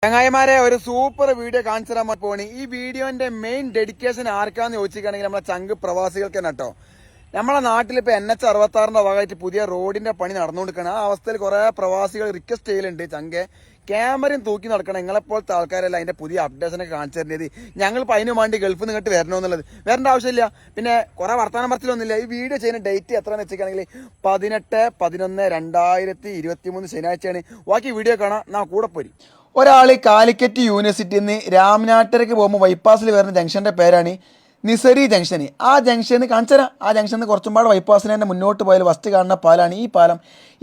ചങ്ങായിമാരെ ഒരു super video കാണിച്ചു തരാൻ പോണി. ഈ വീഡിയോന്റെ മെയിൻ ഡെഡിക്കേഷൻ ആർക്കാന്ന് ചോദിച്ചിട്ടുണ്ടെങ്കിൽ നമ്മളെ ചങ്ക് പ്രവാസികൾക്ക് തന്നെ കേട്ടോ. നമ്മളെ നാട്ടിൽ ഇപ്പൊ NH66 ഭാഗമായിട്ട് പുതിയ റോഡിന്റെ പണി നടന്നുകൊണ്ടിരിക്കണം. ആ അവസ്ഥയിൽ കുറെ പ്രവാസികൾ റിക്വസ്റ്റ് ചെയ്യലുണ്ട്, ചങ്കെ ക്യാമറയും തൂക്കി നടക്കണം, നിങ്ങളെപ്പോലത്തെ ആൾക്കാരല്ല അതിന്റെ പുതിയ അപ്ഡേഷനൊക്കെ കാണിച്ചു തരുന്നത്. ഞങ്ങളിപ്പോൾ അതിന് വേണ്ടി ഗൾഫിൽ നിന്ന് ഇങ്ങോട്ട് വരണമെന്നുള്ളത് വരേണ്ട ആവശ്യമില്ല. പിന്നെ കുറെ വർത്തമാനം പറച്ചിലൊന്നുമില്ല. ഈ വീഡിയോ ചെയ്യുന്ന ഡേറ്റ് എത്രയെന്ന് വെച്ചിട്ടാണെങ്കിൽ 18/11/2023 ശനിയാഴ്ചയാണ്. ബാക്കി വീഡിയോ കാണാം, നാ കൂടെ പോരി. ഒരാൾ കാലിക്കറ്റ് യൂണിവേഴ്സിറ്റിയിൽ നിന്ന് രാമനാട്ടരക്ക് പോകുമ്പോൾ ബൈപ്പാസിൽ വരുന്ന ജംഗ്ഷന്റെ പേരാണ് നിസരി ജംഗ്ഷൻ. ആ ജംഗ്ഷന് കാണിച്ചരാം. ആ ജംഗ്ഷനിൽ കുറച്ചും പാട് ബൈപ്പാസിന് തന്നെ മുന്നോട്ട് പോയാൽ ഫസ്റ്റ് കാണുന്ന പാലാണ് ഈ പാലം.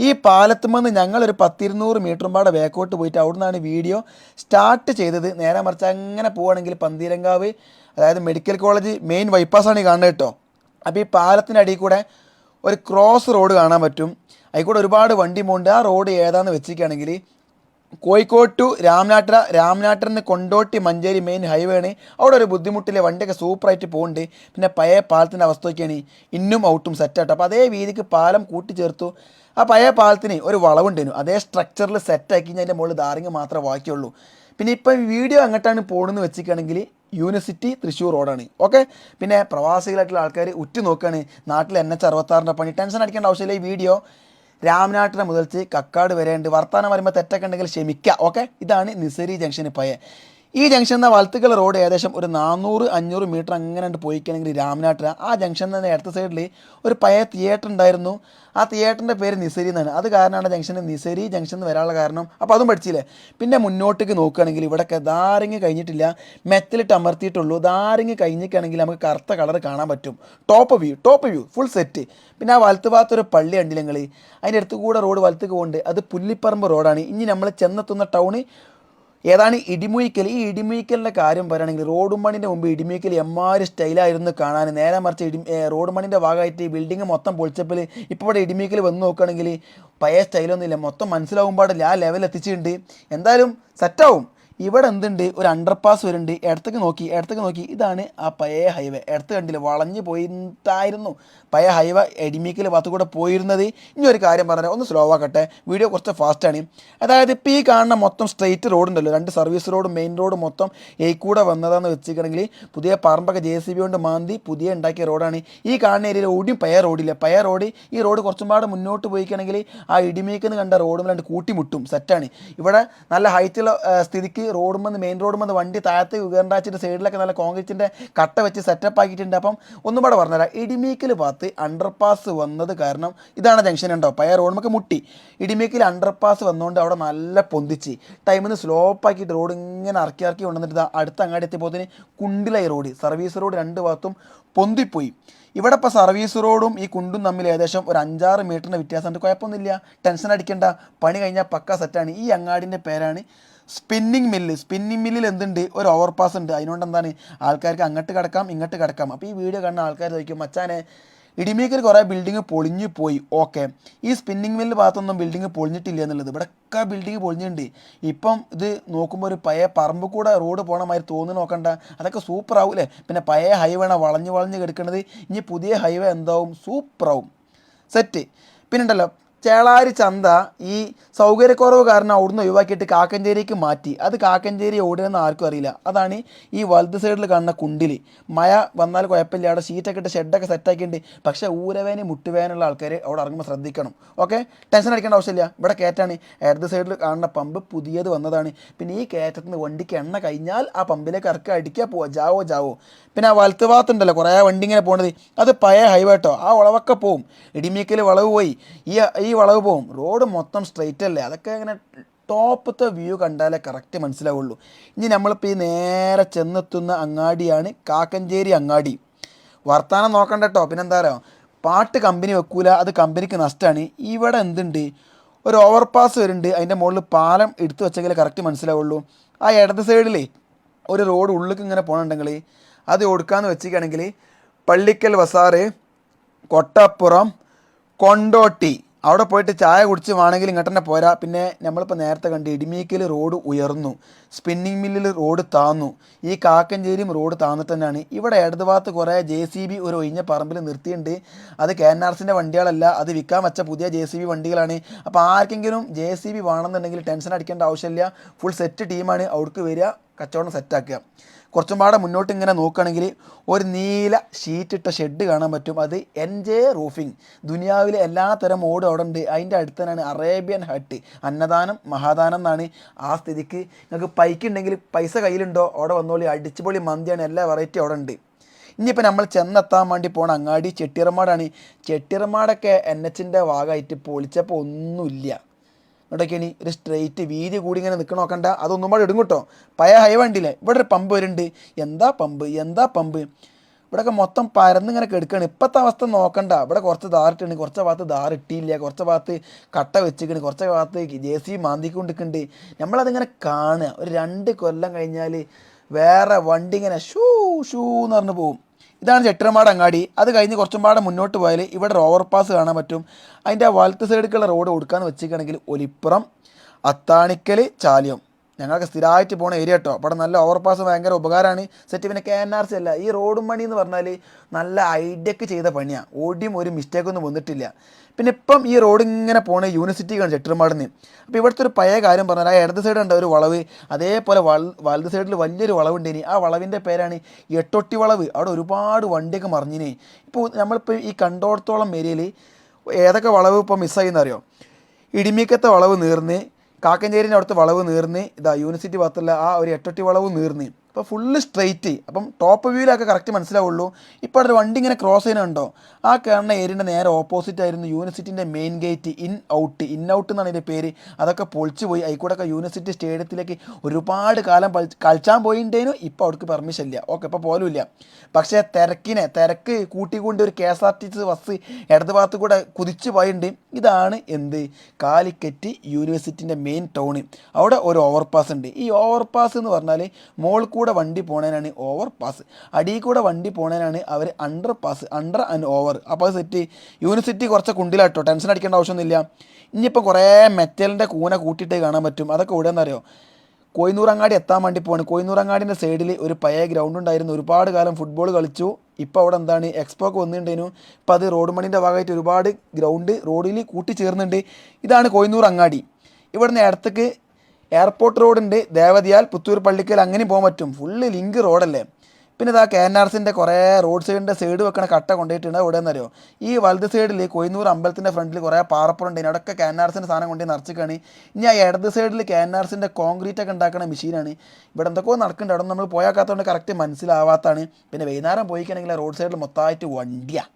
ഈ പാലത്തുമെന്ന് ഞങ്ങളൊരു 10-200 മീറ്ററും പാടെ ബാക്കോട്ട് പോയിട്ട് അവിടെ നിന്നാണ് വീഡിയോ സ്റ്റാർട്ട് ചെയ്തത്. നേരെ മറിച്ച് അങ്ങനെ പോവുകയാണെങ്കിൽ പന്തീരങ്കാവ്, അതായത് മെഡിക്കൽ കോളേജ് മെയിൻ ബൈപ്പാസാണ് ഈ കാണുന്നത് കേട്ടോ. അപ്പോൾ ഈ പാലത്തിൻ്റെ അടിയിൽ കൂടെ ഒരു ക്രോസ് റോഡ് കാണാൻ പറ്റും. അതിൽ കൂടെ ഒരുപാട് വണ്ടി പോകുന്നുണ്ട്. ആ റോഡ് ഏതാണെന്ന് വെച്ചിരിക്കുകയാണെങ്കിൽ കോഴിക്കോട് ടു രാമനാട്ടറിന് കൊണ്ടോട്ടി മഞ്ചേരി മെയിൻ ഹൈവേ ആണ്. അവിടെ ഒരു ബുദ്ധിമുട്ടില്ല, വണ്ടിയൊക്കെ സൂപ്പറായിട്ട് പോകുന്നുണ്ട്. പിന്നെ പഴയ പാലത്തിൻ്റെ അവസ്ഥയൊക്കെയാണ് ഇന്നും ഔട്ടും സെറ്റാട്ടോ. അപ്പോൾ അതേ രീതിക്ക് പാലം കൂട്ടിച്ചേർത്തു. ആ പഴയ പാലത്തിന് ഒരു വളവുണ്ടായിരുന്നു, അതേ സ്ട്രക്ചറിൽ സെറ്റാക്കി കഴിഞ്ഞാൽ അതിൻ്റെ മുകളിൽ ധാരിങ് മാത്രമേ ബാക്കിയുള്ളൂ. പിന്നെ ഇപ്പം വീഡിയോ അങ്ങോട്ടാണ് പോകണമെന്ന് വെച്ചിരിക്കുകയാണെങ്കിൽ യൂണിവേഴ്സിറ്റി തൃശ്ശൂർ റോഡാണ്. ഓക്കെ, പിന്നെ പ്രവാസികളായിട്ടുള്ള ആൾക്കാർ ഉറ്റു നോക്കുകയാണ്. നാട്ടിൽ NH66 പണി, ടെൻഷൻ അടിക്കേണ്ട ആവശ്യമില്ല. ഈ വീഡിയോ രാമനാട്ടിനെ മുതൽച്ച് കക്കാട് വരെയുണ്ട്. വർത്താനം വരുമ്പോൾ തെറ്റൊക്കെ ഉണ്ടെങ്കിൽ ക്ഷമിക്കുക. ഓക്കെ, ഇതാണ് നിസരി ജംഗ്ഷന് പയ്യെ. ഈ ജംഗ്ഷൻ എന്ന വലത്തുകൾ റോഡ് ഏകദേശം ഒരു 400-500 മീറ്റർ അങ്ങനെ പോയിക്കണമെങ്കിൽ രാമനാട്ടില. ആ ജംഗ്ഷനിൽ നിന്ന് അടുത്ത സൈഡിൽ ഒരു പഴയ തിയേറ്റർ ഉണ്ടായിരുന്നു. ആ തിയേറ്ററിൻ്റെ പേര് നിസരി എന്നാണ്. അത് കാരണമാണ് ജംഗ്ഷന് നിസരി ജംഗ്ഷൻ എന്ന് വരാനുള്ള കാരണം. അപ്പോൾ അതും പഠിച്ചില്ലേ. പിന്നെ മുന്നോട്ടേക്ക് നോക്കുകയാണെങ്കിൽ ഇവിടെയൊക്കെ ധാരിങ് കഴിഞ്ഞിട്ടില്ല, മെറ്റലിട്ട് അമർത്തിയിട്ടുള്ളൂ. ധാരിങ് കഴിഞ്ഞിട്ടാണെങ്കിൽ നമുക്ക് കറുത്ത കളർ കാണാൻ പറ്റും. Top view full set. പിന്നെ ആ വലത്ത് ഭാഗത്തൊരു പള്ളി കണ്ടില്ല നിങ്ങൾ, അതിൻ്റെ അടുത്ത് കൂടെ റോഡ് വലത്തേക്ക് പോകുന്നുണ്ട്. അത് പുല്ലിപ്പറമ്പ് റോഡാണ്. ഇനി നമ്മൾ ചെന്നെത്തുന്ന ടൗണ് ഏതാണ് ഇടിമുയിക്കൽ. ഈ ഇടിമുയിക്കലിൻ്റെ കാര്യം പറയുകയാണെങ്കിൽ റോഡ് പണിൻ്റെ മുമ്പ് ഇടിമുയിക്കൽ എമ്മാര് സ്റ്റൈലായിരുന്നു കാണാൻ. നേരെ മറിച്ച് റോഡ് പണിൻ്റെ ഭാഗമായിട്ട് ഈ ബിൽഡിങ് മൊത്തം പൊളിച്ചപ്പോൾ ഇപ്പോൾ ഇവിടെ ഇടിമുയിക്കൽ വന്ന് നോക്കുകയാണെങ്കിൽ പഴയ സ്റ്റൈലൊന്നുമില്ല, മൊത്തം മനസ്സിലാവുമ്പോൾ ആ ലെവൽ എത്തിച്ചിട്ടുണ്ട്. എന്തായാലും സെറ്റാവും. ഇവിടെ എന്തുണ്ട്, ഒരു അണ്ടർപാസ് വരുന്നുണ്ട്. ഇടത്തേക്ക് നോക്കി ഇതാണ് ആ പഴയ ഹൈവേ. ഇടത്ത് കണ്ടില്ല, വളഞ്ഞ് പോയിട്ടായിരുന്നു പഴയ ഹൈവേ എടിമിക്കൽ ഭാഗത്ത് കൂടെ പോയിരുന്നത്. ഇനി ഒരു കാര്യം പറഞ്ഞാൽ ഒന്ന് സ്ലോ ആക്കട്ടെ, വീഡിയോ കുറച്ച് ഫാസ്റ്റാണ്. അതായത് ഇപ്പോൾ ഈ കാണുന്ന മൊത്തം സ്ട്രെയിറ്റ് റോഡ് ഉണ്ടല്ലോ, 2 സർവീസ് റോഡ് മെയിൻ റോഡ് മൊത്തം കൂടെ വന്നതാണെന്ന് വെച്ചിട്ടുണ്ടെങ്കിൽ പുതിയ പറമ്പൊക്കെ JCB കൊണ്ട് മാന്തി പുതിയ ഉണ്ടാക്കിയ റോഡാണ്. ഈ കാണുന്ന ഏരിയയിൽ ഓടിയും പഴയ റോഡില്ല. പഴയ റോഡ് ഈ റോഡ് കുറച്ചും പാട് മുന്നോട്ട് പോയിക്കുകയാണെങ്കിൽ ആ ഇടിമേക്കെന്ന് കണ്ട റോഡും കൂട്ടിമുട്ടും. സെറ്റാണ്. ഇവിടെ നല്ല ഹൈറ്റുള്ള സ്ഥിതിക്ക് മെയിൻ റോഡുമെന്ന് വണ്ടി താഴത്ത് ഉയർണ്ടാച്ചിട്ട് സൈഡിലൊക്കെ നല്ല കോൺക്രീറ്റിൻ്റെ കട്ട വെച്ച് സെറ്റപ്പ് ആക്കിയിട്ടുണ്ട്. അപ്പം ഒന്നും കൂടെ പറഞ്ഞുതരാം. ഇടിമേക്കിൽ ഭാഗത്ത് അണ്ടർപാസ് വന്നത് കാരണം ഇതാണ് ജംഗ്ഷൻ ഉണ്ടോ, പഴയ റോഡുമൊക്കെ മുട്ടി. ഇടിമേക്കിൽ അണ്ടർപാസ് വന്നുകൊണ്ട് അവിടെ നല്ല പൊന്തിച്ച് ടൈമിൽ നിന്ന് സ്ലോപ്പാക്കിയിട്ട് റോഡ് ഇങ്ങനെ ഇറക്കി കൊണ്ടുവന്നിട്ട് അടുത്ത അങ്ങാടി എത്തിയപ്പോൾ കുണ്ടിലായി റോഡ്. സർവീസ് റോഡ് 2 ഭാഗത്തും പൊന്തിപ്പോയി. ഇവിടെ ഇപ്പോൾ സർവീസ് റോഡും ഈ കുണ്ടും തമ്മിൽ ഏകദേശം ഒരു 5-6 മീറ്ററിൻ്റെ വ്യത്യാസമുണ്ട്. കുഴപ്പമൊന്നുമില്ല, ടെൻഷൻ അടിക്കേണ്ട, പണി കഴിഞ്ഞാൽ പക്ക സെറ്റാണ്. ഈ അങ്ങാടിൻ്റെ പേരാണ് സ്പിന്നിങ് മില്ലിൽ എന്തുണ്ട്, ഒരു ഓവർപാസ് ഉണ്ട്. അതിനോണ്ട് എന്താണ് ആൾക്കാർക്ക് അങ്ങോട്ട് കിടക്കാം ഇങ്ങോട്ട് കിടക്കാം. അപ്പോൾ ഈ വീഡിയോ കാണുന്ന ആൾക്കാർ ചോദിക്കും, മച്ചാനെ ഇടിമേക്കൽ കുറേ ബിൽഡിങ് പൊളിഞ്ഞു പോയി. ഓക്കെ, ഈ സ്പിന്നിങ് മില്ല് ഭാഗത്തൊന്നും ബിൽഡിങ് പൊളിഞ്ഞിട്ടില്ല എന്നുള്ളത്. ഇവിടെയൊക്കെ ബിൽഡിങ് പൊളിഞ്ഞിട്ടുണ്ട്. ഇപ്പം ഇത് നോക്കുമ്പോൾ ഒരു പഴയ പറമ്പ് കൂടെ റോഡ് പോകണ മാതിരി തോന്നുന്നു. നോക്കണ്ട, അതൊക്കെ സൂപ്പറാവൂലേ. പിന്നെ പഴയ ഹൈവേ വളഞ്ഞ് കിടക്കുന്നത്. ഇനി പുതിയ ഹൈവേ എന്താവും, സൂപ്പറാവും, സെറ്റ്. പിന്നെ ഉണ്ടല്ലോ ചേളാരി ചന്ത ഈ സൗകര്യക്കുറവ് കാരണം അവിടുന്ന് ഒഴിവാക്കിയിട്ട് കാക്കഞ്ചേരിക്ക് മാറ്റി. അത് കാക്കഞ്ചേരി ഓടുകയെന്ന് ആർക്കും അറിയില്ല. അതാണ് ഈ വലത് സൈഡിൽ കാണുന്ന കുണ്ടിൽ. മഴ വന്നാൽ കുഴപ്പമില്ല, അവിടെ ഷീറ്റൊക്കെ ഇട്ട് ഷെഡൊക്കെ സെറ്റാക്കിയിട്ടുണ്ട്. പക്ഷേ ഊരവേന മുട്ടുവേനുള്ള ആൾക്കാർ അവിടെ ഇറങ്ങുമ്പോൾ ശ്രദ്ധിക്കണം. ഓക്കെ, ടെൻഷൻ അടിക്കേണ്ട ആവശ്യമില്ല. ഇവിടെ കയറ്റാണ്. ഇടത് സൈഡിൽ കാണുന്ന പമ്പ് പുതിയത് വന്നതാണ്. പിന്നെ ഈ കയറ്റത്തിൽ നിന്ന് വണ്ടിക്ക് എണ്ണ കഴിഞ്ഞാൽ ആ പമ്പിലേക്ക് ഇറക്കുക, അടിക്കുക, പോവുക, ജാവോ. പിന്നെ ആ വലത്ത് ഭാഗത്തുണ്ടല്ലോ കുറേ വണ്ടി ഇങ്ങനെ പോകുന്നത്, അത് പഴയ ഹൈവേ കേട്ടോ. ആ വളവൊക്കെ പോവും. ഇടിമേക്കൽ വളവ് പോയി, ഈ വളവ് പോവും. റോഡ് മൊത്തം സ്ട്രെയിറ്റ് അല്ലേ. അതൊക്കെ ഇങ്ങനെ ടോപ്പത്തെ വ്യൂ കണ്ടാലേ കറക്റ്റ് മനസ്സിലാവുള്ളൂ. ഇനി നമ്മളിപ്പോൾ ഈ നേരെ ചെന്നെത്തുന്ന അങ്ങാടിയാണ് കാക്കഞ്ചേരി അങ്ങാടി. വർത്താനം നോക്കണ്ട കേട്ടോ. പിന്നെന്താ പറയുക, പാട്ട് കമ്പനി വെക്കൂല, അത് കമ്പനിക്ക് നഷ്ടമാണ്. ഇവിടെ എന്തുണ്ട്, ഒരു ഓവർപാസ് വരുന്നുണ്ട്. അതിൻ്റെ മുകളിൽ പാലം എടുത്തു വെച്ചെങ്കിൽ കറക്റ്റ് മനസ്സിലാവുള്ളൂ. ആ ഇടത് സൈഡിൽ ഒരു റോഡ് ഉള്ളിലേക്ക് ഇങ്ങനെ പോകണമെങ്കിൽ അത് കൊടുക്കാമെന്ന് വെച്ചിരിക്കുകയാണെങ്കിൽ പള്ളിക്കൽ വസാറ്, കൊട്ടപ്പുറം, കൊണ്ടോട്ടി, അവിടെ പോയിട്ട് ചായ കുടിച്ച് വേണമെങ്കിൽ ഇങ്ങോട്ട് തന്നെ പോരാ. പിന്നെ നമ്മളിപ്പോൾ നേരത്തെ കണ്ട് ഇടിമീക്കൽ റോഡ് ഉയർന്നു, സ്പിന്നിങ് മില്ലിൽ റോഡ് താന്നു, ഈ കാക്കഞ്ചേരിയും റോഡ് താന്നിട്ട് തന്നെയാണ്. ഇവിടെ ഇടത് ഭാഗത്ത് കുറേ JCB ഒരു ഒഴിഞ്ഞ പറമ്പിൽ നിർത്തിയിട്ടുണ്ട്. അത് KNRCൻ്റെ വണ്ടികളല്ല, അത് വിൽക്കാൻ വെച്ച പുതിയ JCB വണ്ടികളാണ്. അപ്പോൾ ആർക്കെങ്കിലും JCB വേണമെന്നുണ്ടെങ്കിൽ ടെൻഷൻ അടിക്കേണ്ട ആവശ്യമില്ല. ഫുൾ സെറ്റ് ടീമാണ് അവിടേക്ക് വരിക, കച്ചവടം സെറ്റാക്കുക. കുറച്ചും പാടെ മുന്നോട്ട് ഇങ്ങനെ നോക്കുകയാണെങ്കിൽ ഒരു നീല ഷീറ്റിട്ട ഷെഡ് കാണാൻ പറ്റും. അത് NJ റൂഫിംഗ്. ദുനിയാവിലെ എല്ലാ തരം മോഡും അവിടെ ഉണ്ട്. അതിൻ്റെ അടുത്ത് തന്നെയാണ് അറേബ്യൻ ഹട്ട്, അന്നദാനം മഹാദാനം എന്നാണ്. ആ സ്ഥിതിക്ക് നിങ്ങൾക്ക് പൈക്കുണ്ടെങ്കിൽ പൈസ കയ്യിലുണ്ടോ അവിടെ വന്നോളി. അടിച്ചുപൊളി മന്തിയാണ്, എല്ലാ വെറൈറ്റി അവിടെ ഉണ്ട്. ഇനിയിപ്പോൾ നമ്മൾ ചെന്നെത്താൻ വേണ്ടി പോണ അങ്ങാടി ചെട്ടിയറമാടാണ്. ചെട്ടിയറമാടൊക്കെ NHൻ്റെ ഭാഗമായിട്ട് പൊളിച്ചപ്പോൾ ഒന്നുമില്ല. ഇവിടേക്കാണ് ഒരു സ്ട്രെയിറ്റ് വീതി കൂടി ഇങ്ങനെ നിൽക്കണം, നോക്കണ്ട. അതൊന്നും പാടെ ഇടും കേട്ടോ. പഴയ ഹൈവേ ഉണ്ടില്ലേ, ഇവിടെ ഒരു പമ്പ് വരുന്നുണ്ട്. എന്താ പമ്പ് ഇവിടെയൊക്കെ മൊത്തം പരന്നിങ്ങനെ കെടുക്കുകയാണ്. ഇപ്പോഴത്തെ അവസ്ഥ നോക്കണ്ട. ഇവിടെ കുറച്ച് ധാറിട്ടുണ്ട്, കുറച്ച് ഭാഗത്ത് ധാറിട്ടില്ല, കുറച്ച് ഭാഗത്ത് കട്ട വെച്ചിട്ടുണ്ട്, കുറച്ച് ഭാഗത്ത് JCB മാന്തിക്കൊണ്ടിരിക്കുന്നുണ്ട്. നമ്മളതിങ്ങനെ കാണുക. ഒരു 2 കൊല്ലം കഴിഞ്ഞാൽ വേറെ വണ്ടി ഇങ്ങനെ ഷൂ എന്ന് പറഞ്ഞ് പോവും. ഇതാണ് ചെട്ടിയറമാട് അങ്ങാടി. അത് കഴിഞ്ഞ് കുറച്ചും പാടെ മുന്നോട്ട് പോയാൽ ഇവിടെ ഒരു ഓവർപാസ് കാണാൻ പറ്റും. അതിൻ്റെ വലത്ത് സൈഡിലേക്കുള്ള റോഡ് കൊടുക്കാന്ന് വെച്ചിരിക്കുകയാണെങ്കിൽ ഒലിപ്പുറം, അത്താണിക്കൽ, ചാലിയം ഞങ്ങൾക്ക് സ്ഥിരമായിട്ട് പോകുന്ന ഏരിയ കേട്ടോ. അവിടെ നല്ല ഓവർപാസ് ഭയങ്കര ഉപകാരമാണ്. സെറ്റ് പിന്നെ KNRC അല്ല, ഈ റോഡും പണി എന്ന് പറഞ്ഞാൽ നല്ല ഐഡിയക്ക് ചെയ്ത പണിയാണ്. ഓടിയും ഒരു മിസ്റ്റേക്കൊന്നും വന്നിട്ടില്ല. പിന്നെ ഇപ്പം ഈ റോഡ് ഇങ്ങനെ പോണ യൂണിവേഴ്സിറ്റിക്കാണ് ചെട്ടിയറമാടിന്. അപ്പോൾ ഇവിടുത്തെ ഒരു പഴയ കാര്യം പറഞ്ഞാൽ, ആ ഇടത് സൈഡ് ഉണ്ട് ഒരു വളവ്, അതേപോലെ വലത് സൈഡിൽ വലിയൊരു വളവുണ്ടേനി. ആ വളവിൻ്റെ പേരാണ് എട്ടൊട്ടി വളവ്. അവിടെ ഒരുപാട് വണ്ടിയൊക്കെ മറിഞ്ഞിനെ. ഇപ്പോൾ നമ്മളിപ്പോൾ ഈ കണ്ടോടത്തോളം ഏരിയയിൽ ഏതൊക്കെ വളവ് ഇപ്പോൾ മിസ്സായിന്നറിയോ? ഇടിമീക്കത്തെ വളവ് നീർന്ന്, കാക്കഞ്ചേരിൻ്റെ അവിടുത്തെ വളവ് നീർന്ന്, യൂണിവേഴ്സിറ്റി ഭാഗത്തുള്ള ആ ഒരു എട്ടൊട്ടി വളവ് നീർന്ന്. അപ്പോൾ ഫുള്ള് സ്ട്രെയിറ്റ്. അപ്പം ടോപ്പ് വ്യൂവിലൊക്കെ കറക്റ്റ് മനസ്സിലാവുള്ളൂ. ഇപ്പോൾ അവിടെ ഒരു വണ്ടി ഇങ്ങനെ ക്രോസ് ചെയ്യുന്നുണ്ടോ? ആ കാണുന്ന ഏരിയൻ്റെ നേരെ ഓപ്പോസിറ്റ് ആയിരുന്നു യൂണിവേഴ്സിറ്റിൻ്റെ മെയിൻ ഗേറ്റ്. ഇൻ ഔട്ട് എന്നാണ് ഇതിൻ്റെ പേര്. അതൊക്കെ പൊളിച്ചു പോയി. അതിക്കൂടെയൊക്കെ യൂണിവേഴ്സിറ്റി സ്റ്റേഡിയത്തിലേക്ക് ഒരുപാട് കാലം കളിച്ചാൻ പോയിട്ടേനു. ഇപ്പോൾ അവർക്ക് പെർമിഷൻ ഇല്ല. ഓക്കെ, ഇപ്പോൾ പോലും ഇല്ല. പക്ഷേ തിരക്ക് കൂട്ടിക്കൊണ്ട് ഒരു KSRTC ബസ് ഇടത് ഭാഗത്ത് കൂടെ കുതിച്ച് പോയിട്ടുണ്ട്. ഇതാണ് എന്ത്, കാലിക്കറ്റ് യൂണിവേഴ്സിറ്റിൻ്റെ മെയിൻ ടൗണ്. അവിടെ ഒരു ഓവർപാസ് ഉണ്ട്. ഈ ഓവർപാസ് എന്ന് പറഞ്ഞാൽ മോൾ കൂടെ വണ്ടി പോണേനാണ് ഓവർപാസ്, അടിയിൽ കൂടെ വണ്ടി പോണേനാണ് അവർ അണ്ടർ ആൻഡ് ഓവർ. അപ്പോൾ അത് സെറ്റ്. യൂണിവേഴ്സിറ്റി കുറച്ച് കുണ്ടിലാട്ടോ, ടെൻഷൻ അടിക്കേണ്ട ആവശ്യമൊന്നുമില്ല. ഇനിയിപ്പോൾ കുറേ മെറ്റലിൻ്റെ കൂന കൂട്ടിയിട്ട് കാണാൻ പറ്റും. അതൊക്കെ ഇവിടെ നിന്നറിയോ? കോയിന്നൂറങ്ങാടി എത്താൻ വേണ്ടി പോവാണ്. കോയിന്നൂറങ്ങാടിൻ്റെ സൈഡിൽ ഒരു പഴയ ഗ്രൗണ്ട് ഉണ്ടായിരുന്നു. ഒരുപാട് കാലം ഫുട്ബോൾ കളിച്ചു. ഇപ്പോൾ അവിടെ എന്താണ് എക്സ്പോക്ക് വന്നിട്ടുണ്ടേനു. ഇപ്പോൾ അത് റോഡ് പണീൻ്റെ ഭാഗമായിട്ട് ഒരുപാട് ഗ്രൗണ്ട് റോഡിൽ കൂട്ടിച്ചേർന്നുണ്ട്. ഇതാണ് കോയിന്നൂറങ്ങാടി. ഇവിടുന്ന് ഇടത്തേക്ക് എയർപോർട്ട് റോഡുണ്ട്, ദേവതിയാൽ, പുത്തൂർ, പള്ളിക്കൽ അങ്ങനെ പോകാൻ പറ്റും. ഫുള്ള് ലിങ്ക് റോഡല്ലേ. പിന്നെ ഇതാ KNRCൻ്റെ കുറേ റോഡ് സൈഡിൻ്റെ സൈഡ് വെക്കണ കട്ട കൊണ്ടുപോയിട്ടുണ്ട്. ഇവിടെ നിന്നറിയോ? ഈ വലത് സൈഡിൽ കോയിന്നൂർ അമ്പലത്തിൻ്റെ ഫ്രണ്ടിൽ കുറേ പാറപ്പുറം അവിടെയൊക്കെ KNRCൻ്റെ സാധനം കൊണ്ടുപോയി നിറച്ചിക്കാണ്. ഇനി ആ ഇടത് സൈഡിൽ KNRCൻ്റെ കോൺക്രീറ്റ് ഒക്കെ ഉണ്ടാക്കുന്ന മെഷീനാണ്. ഇവിടെ എന്തൊക്കെയോ നടക്കുന്നുണ്ട്. അവിടെ നമ്മൾ പോയാക്കാത്തതുകൊണ്ട് കറക്റ്റ് മനസ്സിലാവാത്തതാണ്. പിന്നെ വൈകുന്നേരം പോയിക്കണമെങ്കിൽ റോഡ് സൈഡിൽ മൊത്തമായിട്ട് വണ്ടിയാണ്.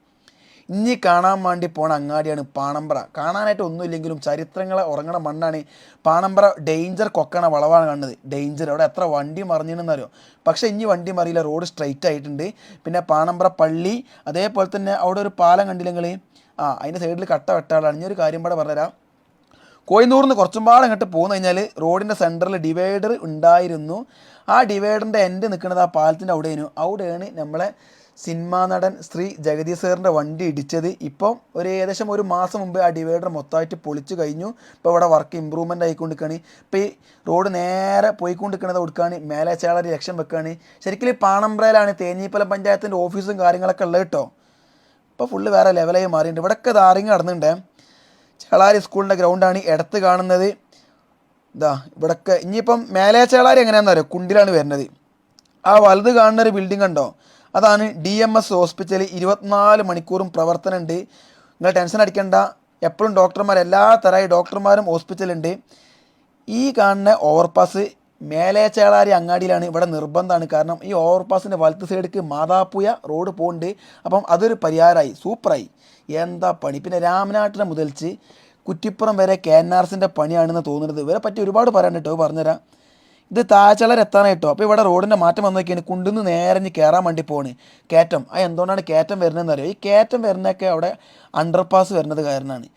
ഇനി കാണാൻ വേണ്ടി പോണ അങ്ങാടിയാണ് പാണമ്പ്ര. കാണാനായിട്ട് ഒന്നുമില്ലെങ്കിലും ചരിത്രങ്ങളെ ഉറങ്ങണ മണ്ണാണ് പാണമ്പ്ര. ഡേഞ്ചർ കൊക്കണ വളവാണ് കാണുന്നത്. ഡേഞ്ചർ. അവിടെ എത്ര വണ്ടി മറിഞ്ഞിണെന്നറിയോ? പക്ഷേ ഇനി വണ്ടി മറിയില്ല, റോഡ് സ്ട്രൈറ്റ് ആയിട്ടുണ്ട്. പിന്നെ പാണമ്പ്ര പള്ളി, അതേപോലെ തന്നെ അവിടെ ഒരു പാലം കണ്ടില്ലെങ്കിൽ അതിൻ്റെ സൈഡിൽ കട്ട വെട്ടാളാണ്. ഇനി ഒരു കാര്യം കൂടെ പറഞ്ഞുതരാം. കോയിന്നൂറിൽ നിന്ന് കുറച്ചും പാടെ അങ്ങോട്ട് പോകുന്നു കഴിഞ്ഞാൽ റോഡിൻ്റെ സെൻറ്ററിൽ ഡിവൈഡർ ഉണ്ടായിരുന്നു. ആ ഡിവൈഡറിൻ്റെ എൻഡ് നിൽക്കുന്നത് ആ പാലത്തിൻ്റെ അവിടെയാണ് നമ്മളെ സിനിമാ നടൻ ശ്രീ ജഗദീഷ് സാറിൻ്റെ വണ്ടി ഇടിച്ചത്. ഇപ്പം ഏകദേശം ഒരു മാസം മുമ്പ് ആ ഡിവൈഡർ മൊത്തമായിട്ട് പൊളിച്ചു കഴിഞ്ഞു. ഇപ്പോൾ ഇവിടെ വർക്ക് ഇമ്പ്രൂവ്മെൻ്റ് ആയിക്കൊണ്ടിരിക്കുകയാണ്. ഇപ്പോൾ ഈ റോഡ് നേരെ പോയിക്കൊണ്ടിരിക്കുന്നത് കൊടുക്കുകയാണ്, മേലേച്ചാളരി ലക്ഷം വെക്കുകയാണ്. ശരിക്കും പാണമ്പ്രയിലാണ് തേഞ്ഞിപ്പലം പഞ്ചായത്തിൻ്റെ ഓഫീസും കാര്യങ്ങളൊക്കെ ഉള്ളത് കേട്ടോ. ഇപ്പോൾ ഫുള്ള് വേറെ ലെവലായി മാറിയിട്ടുണ്ട്. ഇവിടെയൊക്കെ ധാറിങ് നടന്നുണ്ട്. ചേളാരി സ്കൂളിൻ്റെ ഗ്രൗണ്ടാണ് ഇടത്ത് കാണുന്നത്. ഇവിടെയൊക്കെ ഇനിയിപ്പം മേലേച്ചാളാരി എങ്ങനെയാണെന്ന് അറിയോ? കുണ്ടിലാണ് വരുന്നത്. ആ വലുത് കാണുന്ന ഒരു ബിൽഡിംഗ് ഉണ്ടോ? അതാണ് DMS ഹോസ്പിറ്റൽ. 24 മണിക്കൂറും പ്രവർത്തനമുണ്ട്. നിങ്ങൾ ടെൻഷൻ അടിക്കേണ്ട. എപ്പോഴും ഡോക്ടർമാർ, എല്ലാ തരമായ ഡോക്ടർമാരും ഹോസ്പിറ്റലുണ്ട്. ഈ കാണുന്ന ഓവർപാസ് മേലേച്ചേളാരി അങ്ങാടിയിലാണ്. ഇവിടെ നിർബന്ധമാണ്. കാരണം ഈ ഓവർപാസിൻ്റെ വലത്ത് സൈഡിലേക്ക് മാതാപ്പുയ റോഡ് പോകുന്നുണ്ട്. അപ്പം അതൊരു പരിഹാരമായി, സൂപ്പറായി. എന്താ പണി. പിന്നെ രാമനാട്ടിനെ മുതൽച്ച് കുറ്റിപ്പുറം വരെ KNRCൻ്റെ പണിയാണെന്ന് തോന്നുന്നത്. ഇവരെ പറ്റി ഒരുപാട് പറയാൻ കേട്ടോ, പറഞ്ഞുതരാം. ഇത് താഴ്ചളർ എത്താനായിട്ടോ. അപ്പോൾ ഇവിടെ റോഡിൻ്റെ മാറ്റം വന്നു നോക്കിയാണ്. കുണ്ടിന്ന് നേരെ കയറാൻ വേണ്ടി പോവാണ് കയറ്റം. എന്തുകൊണ്ടാണ് കയറ്റം വരുന്നതെന്ന് അറിയോ? ഈ കയറ്റം വരുന്നതൊക്കെ അവിടെ അണ്ടർപാസ് വരുന്നത് കാരണമാണ്.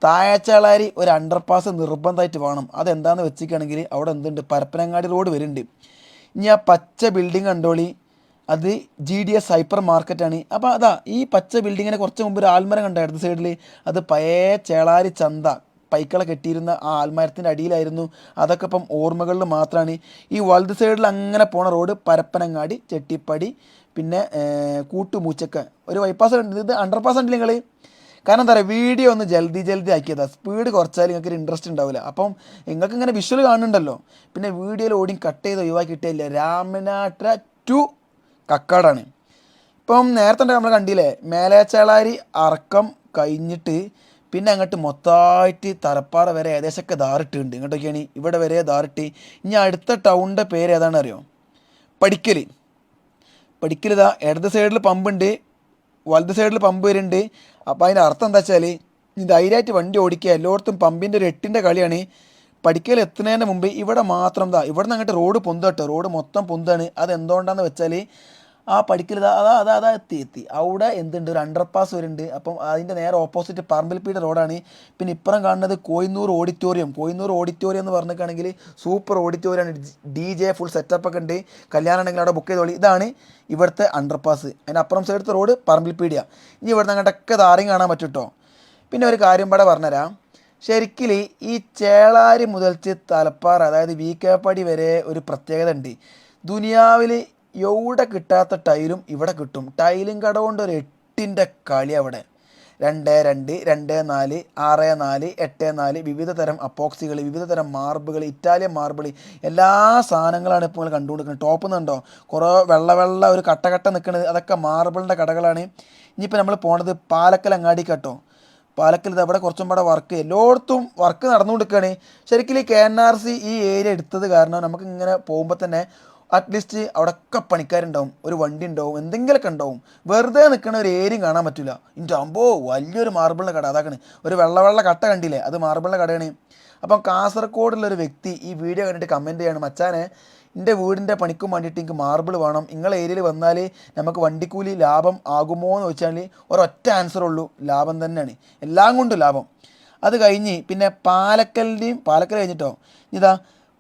താഴ്ചളാരി ഒരു അണ്ടർപാസ് നിർബന്ധമായിട്ട് വേണം. അതെന്താണെന്ന് വെച്ചിരിക്കുകയാണെങ്കിൽ അവിടെ എന്തുണ്ട്, പരപ്പനങ്ങാടി റോഡ് വരുന്നുണ്ട്. ഇനി ആ പച്ച ബിൽഡിംഗ് കണ്ടോളി, അത് GDS ഹൈപ്പർ മാർക്കറ്റാണ്. അപ്പോൾ അതാ ഈ പച്ച ബിൽഡിങ്ങിനെ കുറച്ച് മുമ്പ് ഒരു ആൽമരം കണ്ട ഇടത് സൈഡിൽ, അത് പഴയ ചേളാരി ചന്ത പൈക്കളെ കെട്ടിയിരുന്ന ആ ആൽമരത്തിൻ്റെ അടിയിലായിരുന്നു. അതൊക്കെ ഇപ്പം ഓർമ്മകളിൽ മാത്രമാണ്. ഈ വലത് സൈഡിൽ അങ്ങനെ പോണ റോഡ് പരപ്പനങ്ങാടി, ചെട്ടിപ്പടി, പിന്നെ കൂട്ടുമൂച്ചക്ക ഒരു ബൈപ്പാസ് ഉണ്ട്. ഇത് അണ്ടർപാസ് ഉണ്ട് നിങ്ങൾ. കാരണം എന്താ പറയുക, വീഡിയോ ഒന്ന് ജൽദി ആക്കിയതാണ്. സ്പീഡ് കുറച്ചാൽ നിങ്ങൾക്ക് ഒരു ഇൻട്രസ്റ്റ് ഉണ്ടാവില്ല. അപ്പം നിങ്ങൾക്ക് ഇങ്ങനെ വിഷ്വൽ കാണുന്നുണ്ടല്ലോ. പിന്നെ വീഡിയോയിൽ ഓടി കട്ട് ചെയ്ത് ഒഴിവാക്കിയിട്ടില്ല. രാമനാട്ടുര ടു കക്കാടാണ്. ഇപ്പം നേരത്തെ നമ്മൾ കണ്ടില്ലേ, മേലേച്ചാളാരി അറക്കം കഴിഞ്ഞിട്ട് പിന്നെ അങ്ങോട്ട് മൊത്തമായിട്ട് തലപ്പാറ വരെ ഏകദേശമൊക്കെ ധാറിട്ടുണ്ട്. ഇങ്ങോട്ടൊക്കെയാണ് ഇവിടെ വരെ ധാറിട്ട്. ഇനി അടുത്ത ടൗണിൻ്റെ പേര് ഏതാണ് അറിയോ? പടിക്കൽ. ഇതാ ഇടത് സൈഡിൽ പമ്പുണ്ട്, വലത് സൈഡിൽ പമ്പ് വരുന്നുണ്ട്. അപ്പോൾ അതിൻ്റെ അർത്ഥം എന്താ വെച്ചാൽ, ഇനി ധൈര്യമായിട്ട് വണ്ടി ഓടിക്കുക. എല്ലായിടത്തും പമ്പിൻ്റെ ഒരു 8ൻ്റെ കളിയാണ്. പഠിക്കൽ എത്തുന്നതിന് മുമ്പ് ഇവിടെ മാത്രം ഇവിടെ നിന്ന് അങ്ങോട്ട് റോഡ് പൊന്തട്ടോ, റോഡ് മൊത്തം പൊന്താണ്. അത് എന്തുകൊണ്ടാണെന്ന് വെച്ചാൽ, ആ പഠിക്കൽ അതാ എത്തി അവിടെ എന്തുണ്ട്, ഒരു അണ്ടർപാസ് വരുന്നുണ്ട്. അപ്പം അതിൻ്റെ നേരെ ഓപ്പോസിറ്റ് പറമ്പിൽപ്പീട് റോഡാണ്. പിന്നെ ഇപ്പുറം കാണുന്നത് കോയിന്നൂർ ഓഡിറ്റോറിയം എന്ന് പറഞ്ഞിട്ടാണെങ്കിൽ സൂപ്പർ ഓഡിറ്റോറിയമാണ്. DJ ഫുൾ സെറ്റപ്പൊക്കെ ഉണ്ട്. കല്യാണം ഉണ്ടെങ്കിൽ അവിടെ ബുക്ക് ചെയ്തോളി. ഇതാണ് ഇവിടുത്തെ അണ്ടർപാസ്. അതിൻ്റെ അപ്പുറം സൈഡത്തെ റോഡ് പറമ്പിൽപ്പീടിയാണ്. ഇനി ഇവിടുന്ന് അങ്ങോട്ടൊക്കെ ധാരം കാണാൻ പറ്റും കേട്ടോ. പിന്നെ ഒരു കാര്യം ഇവിടെ പറഞ്ഞുതരാം. ശരിക്കും ഈ ചേളാരി മുതൽച്ച് തലപ്പാറ, അതായത് VK വരെ ഒരു പ്രത്യേകത ഉണ്ട്. ദുനിയാവിൽ എവിടെ കിട്ടാത്ത ടൈലും ഇവിടെ കിട്ടും. ടൈലും കട കൊണ്ട് ഒരു 8ൻ്റെ കളി അവിടെ. 2-2, 2-4, 6-4, 8-4, വിവിധ തരം അപ്പോക്സികൾ, വിവിധ തരം മാർബിൾ, ഇറ്റാലിയൻ മാർബിൾ, എല്ലാ സാധനങ്ങളാണ് ഇപ്പോൾ നിങ്ങൾ കണ്ടുകൊടുക്കുന്നത്. ടോപ്പ് നിന്നുണ്ടോ കുറേ വെള്ള ഒരു കട്ട നിൽക്കുന്നത്, അതൊക്കെ മാർബിളിൻ്റെ കടകളാണ്. ഇനിയിപ്പോൾ നമ്മൾ പോണത് പാലക്കൽ അങ്ങാടി കേട്ടോ. പാലക്കൽ ഇത് അവിടെ കുറച്ചും കൂടെ വർക്ക്, എല്ലായിടത്തും വർക്ക് നടന്നുകൊടുക്കുകയാണ്. ശരിക്കും ഈ KNRC ഈ ഏരിയ എടുത്തത് കാരണം നമുക്ക് ഇങ്ങനെ പോകുമ്പോൾ തന്നെ അറ്റ്ലീസ്റ്റ് അവിടെയൊക്കെ പണിക്കാരുണ്ടാവും, ഒരു വണ്ടി ഉണ്ടാവും, എന്തെങ്കിലുമൊക്കെ ഉണ്ടാവും. വെറുതെ നിൽക്കണ ഒരു ഏരിയയും കാണാൻ പറ്റില്ല. ഇതിൻ്റെ അമ്പോ വലിയൊരു മാർബിളിൻ്റെ കട അതാക്കണ്. ഒരു വെള്ള കട്ട കണ്ടില്ലേ, അത് മാർബിളിൻ്റെ കടയാണ്. അപ്പം കാസർഗോഡുള്ളൊരു വ്യക്തി ഈ വീഡിയോ കണ്ടിട്ട് കമൻറ്റ് ചെയ്യാണ്, മച്ചാനെ എൻ്റെ വീടിൻ്റെ പണിക്കും വേണ്ടിയിട്ട് എനിക്ക് മാർബിൾ വേണം, നിങ്ങളെ ഏരിയയിൽ വന്നാൽ നമുക്ക് വണ്ടിക്കൂലി ലാഭം ആകുമോ എന്ന് ചോദിച്ചാൽ ഒരൊറ്റ ആൻസറുള്ളൂ, ലാഭം തന്നെയാണ്, എല്ലാം കൊണ്ടും ലാഭം. അത് കഴിഞ്ഞ് പിന്നെ പാലക്കൽ കഴിഞ്ഞിട്ടോ, ഇതാ